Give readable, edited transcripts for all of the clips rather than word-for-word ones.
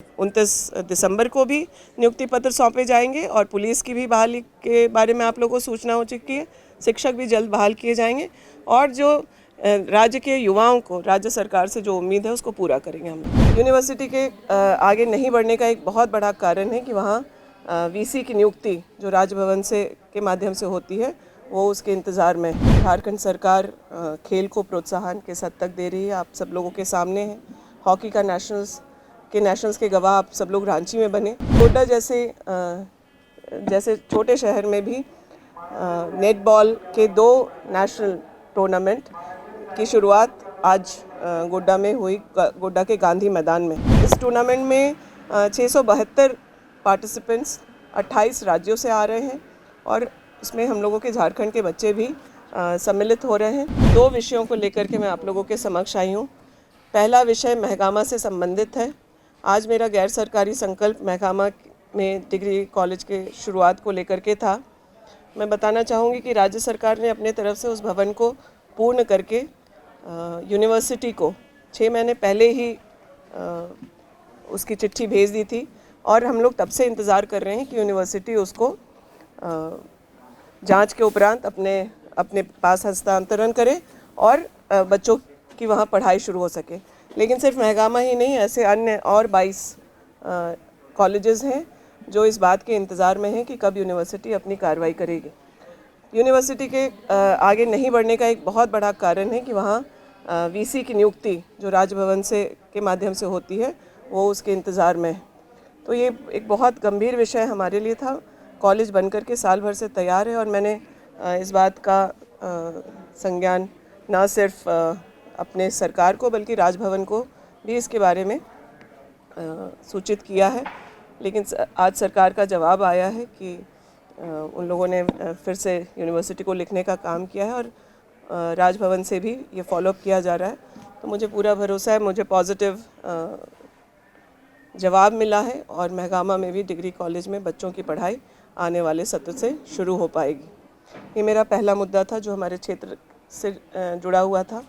29 दिसंबर को भी नियुक्ति पत्र सौंपे जाएंगे और पुलिस की भी बहाली के बारे में आप लोगों को सूचना हो चुकी है। शिक्षक भी जल्द बहाल किए जाएंगे और जो राज्य के युवाओं को राज्य सरकार से जो उम्मीद है उसको पूरा करेंगे हम। यूनिवर्सिटी के आगे नहीं बढ़ने का एक बहुत बड़ा कारण है कि वहाँ वीसी की नियुक्ति जो राजभवन से के माध्यम से होती है वो उसके इंतज़ार में। झारखंड सरकार खेल को प्रोत्साहन किस हद तक दे रही है आप सब लोगों के सामने है। हॉकी का नेशनल्स के गवाह आप सब लोग रांची में बने। गोड्डा जैसे छोटे शहर में भी नेटबॉल के 2 नेशनल टूर्नामेंट की शुरुआत आज गोड्डा में हुई, गोड्डा के गांधी मैदान में। इस टूर्नामेंट में 672 पार्टिसिपेंट्स 28 राज्यों से आ रहे हैं और उसमें हम लोगों के झारखंड के बच्चे भी सम्मिलित हो रहे हैं। 2 विषयों को लेकर के मैं आप लोगों के समक्ष आई हूँ। पहला विषय महगामा से संबंधित है। आज मेरा गैर सरकारी संकल्प महगामा में डिग्री कॉलेज के शुरुआत को लेकर के था। मैं बताना चाहूँगी कि राज्य सरकार ने अपने तरफ से उस भवन को पूर्ण करके यूनिवर्सिटी को 6 महीने पहले ही उसकी चिट्ठी भेज दी थी और हम लोग तब से इंतज़ार कर रहे हैं कि यूनिवर्सिटी उसको जांच के उपरांत अपने पास हस्तांतरण करे और बच्चों की वहाँ पढ़ाई शुरू हो सके। लेकिन सिर्फ महगामा ही नहीं, ऐसे अन्य और 22 कॉलेजेस हैं जो इस बात के इंतज़ार में हैं कि कब यूनिवर्सिटी अपनी कार्रवाई करेगी। यूनिवर्सिटी के आगे नहीं बढ़ने का एक बहुत बड़ा कारण है कि वहाँ वीसी की नियुक्ति जो राजभवन से के माध्यम से होती है वो उसके इंतज़ार में है। तो ये एक बहुत गंभीर विषय हमारे लिए था। कॉलेज बनकर के साल भर से तैयार है और मैंने इस बात का संज्ञान न सिर्फ अपने सरकार को बल्कि राजभवन को भी इसके बारे में सूचित किया है। लेकिन आज सरकार का जवाब आया है कि उन लोगों ने फिर से यूनिवर्सिटी को लिखने का काम किया है और राजभवन से भी ये फॉलोअप किया जा रहा है। तो मुझे पूरा भरोसा है, मुझे पॉजिटिव जवाब मिला है और महगामा में भी डिग्री कॉलेज में बच्चों की पढ़ाई आने वाले सत्र से शुरू हो पाएगी। ये मेरा पहला मुद्दा था जो हमारे क्षेत्र से जुड़ा हुआ था।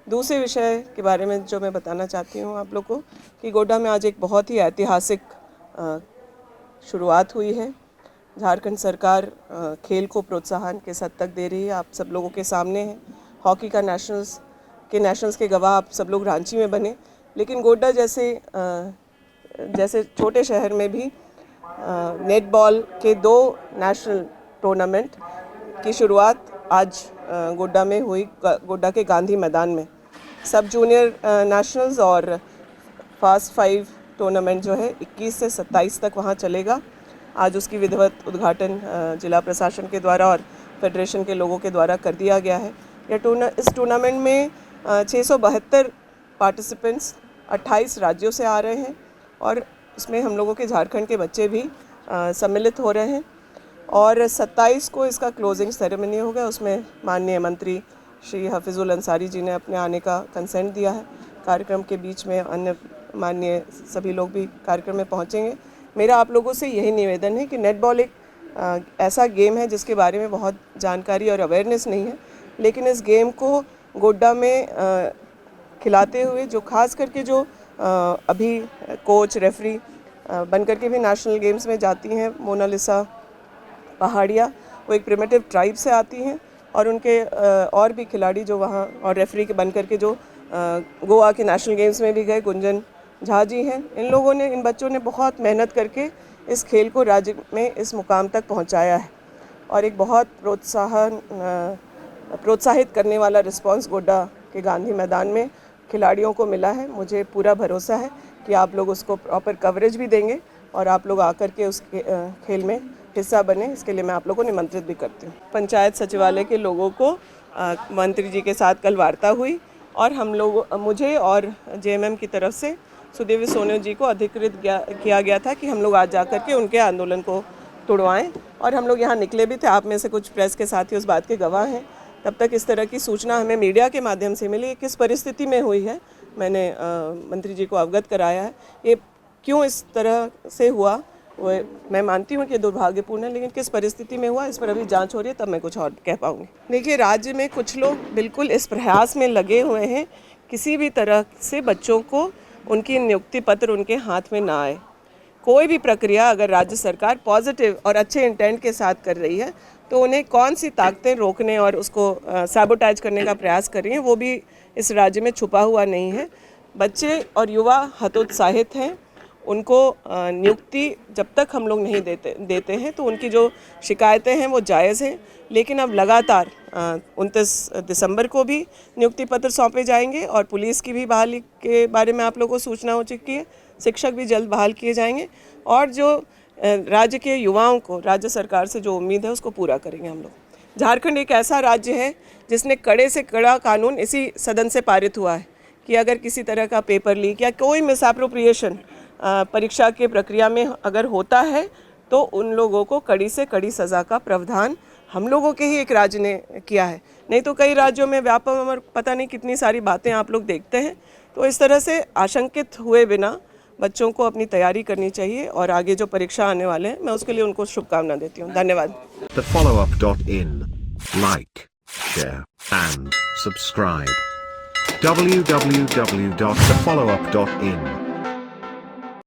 दूसरे विषय के बारे में जो मैं बताना चाहती हूँ आप लोग को कि गोड्डा में आज एक बहुत ही ऐतिहासिक शुरुआत हुई है। झारखंड सरकार खेल को प्रोत्साहन किस हद तक दे रही है आप सब लोगों के सामने है। हॉकी का नेशनल्स के गवाह आप सब लोग रांची में बने। लेकिन गोड्डा जैसे छोटे शहर में भी नेटबॉल के 2 नेशनल टूर्नामेंट की शुरुआत आज गोड्डा में हुई, गोड्डा के गांधी मैदान में। सब जूनियर नेशनल्स और फास्ट 5 टूर्नामेंट जो है 21 से 27 तक वहाँ चलेगा। आज उसकी विधिवत उद्घाटन जिला प्रशासन के द्वारा और फेडरेशन के लोगों के द्वारा कर दिया गया है। इस टूर्नामेंट में 672 पार्टिसिपेंट्स 28 राज्यों से आ रहे हैं और उसमें हम लोगों के झारखंड के बच्चे भी सम्मिलित हो रहे हैं और 27 को इसका क्लोजिंग सेरेमनी होगा। उसमें माननीय मंत्री श्री हफीजुल अंसारी जी ने अपने आने का कंसेंट दिया है। कार्यक्रम के बीच में अन्य माननीय सभी लोग भी कार्यक्रम में पहुंचेंगे। मेरा आप लोगों से यही निवेदन है कि नेटबॉल एक ऐसा गेम है जिसके बारे में बहुत जानकारी और अवेयरनेस नहीं है, लेकिन इस गेम को गोड्डा में खिलाते हुए जो खास करके जो अभी कोच रेफरी बन करके भी नेशनल गेम्स में जाती हैं, मोनालिसा पहाड़िया, वो एक प्रिमिटिव ट्राइब से आती हैं और उनके और भी खिलाड़ी जो वहाँ और रेफरी के बन करके जो गोवा के नेशनल गेम्स में भी गए, गुंजन झा जी हैं। इन बच्चों ने बहुत मेहनत करके इस खेल को राज्य में इस मुकाम तक पहुँचाया है और एक बहुत प्रोत्साहित करने वाला रिस्पांस गोड्डा के गांधी मैदान में खिलाड़ियों को मिला है। मुझे पूरा भरोसा है कि आप लोग उसको प्रॉपर कवरेज भी देंगे और आप लोग आकर के उस खेल में हिस्सा बने, इसके लिए मैं आप लोगों को निमंत्रित भी करती हूँ। पंचायत सचिवालय के लोगों को मंत्री जी के साथ कल वार्ता हुई और मुझे और जेएमएम की तरफ से सुदेवी सोनू जी को अधिकृत किया गया था कि हम लोग आज जाकर के उनके आंदोलन को तुड़वाएं और हम लोग यहाँ निकले भी थे। आप में से कुछ प्रेस के साथी उस बात के गवाह हैं। तब तक इस तरह की सूचना हमें मीडिया के माध्यम से मिली। किस परिस्थिति में हुई है मैंने मंत्री जी को अवगत कराया है। ये क्यों इस तरह से हुआ वो मैं मानती हूँ कि दुर्भाग्यपूर्ण है, लेकिन किस परिस्थिति में हुआ इस पर अभी जांच हो रही है, तब मैं कुछ और कह पाऊँगी। देखिए, राज्य में कुछ लोग बिल्कुल इस प्रयास में लगे हुए हैं किसी भी तरह से बच्चों को उनकी नियुक्ति पत्र उनके हाथ में ना आए। कोई भी प्रक्रिया अगर राज्य सरकार पॉजिटिव और अच्छे इंटेंट के साथ कर रही है तो उन्हें कौन सी ताकतें रोकने और उसको सैबोटाइज करने का प्रयास कर रही हैं वो भी इस राज्य में छुपा हुआ नहीं है। बच्चे और युवा हतोत्साहित हैं, उनको नियुक्ति जब तक हम लोग नहीं देते हैं तो उनकी जो शिकायतें हैं वो जायज़ हैं, लेकिन अब लगातार 29 दिसंबर को भी नियुक्ति पत्र सौंपे जाएंगे और पुलिस की भी बहाली के बारे में आप लोगों को सूचना हो चुकी है। शिक्षक भी जल्द बहाल किए जाएंगे और जो राज्य के युवाओं को राज्य सरकार से जो उम्मीद है उसको पूरा करेंगे हम लोग। झारखंड एक ऐसा राज्य है जिसने कड़े से कड़ा कानून इसी सदन से पारित हुआ है कि अगर किसी तरह का पेपर लीक या कोई मिसएप्रोप्रिएशन परीक्षा के प्रक्रिया में अगर होता है तो उन लोगों को कड़ी से कड़ी सज़ा का प्रावधान हम लोगों के ही एक राज्य ने किया है। नहीं तो कई राज्यों में व्यापक और पता नहीं कितनी सारी बातें आप लोग देखते हैं। तो इस तरह से आशंकित हुए बिना बच्चों को अपनी तैयारी करनी चाहिए और आगे जो परीक्षा आने वाले हैं मैं उसके लिए उनको शुभकामना देती हूँ। धन्यवाद। TheFollowUp.in, like, share and subscribe. www.thefollowup.in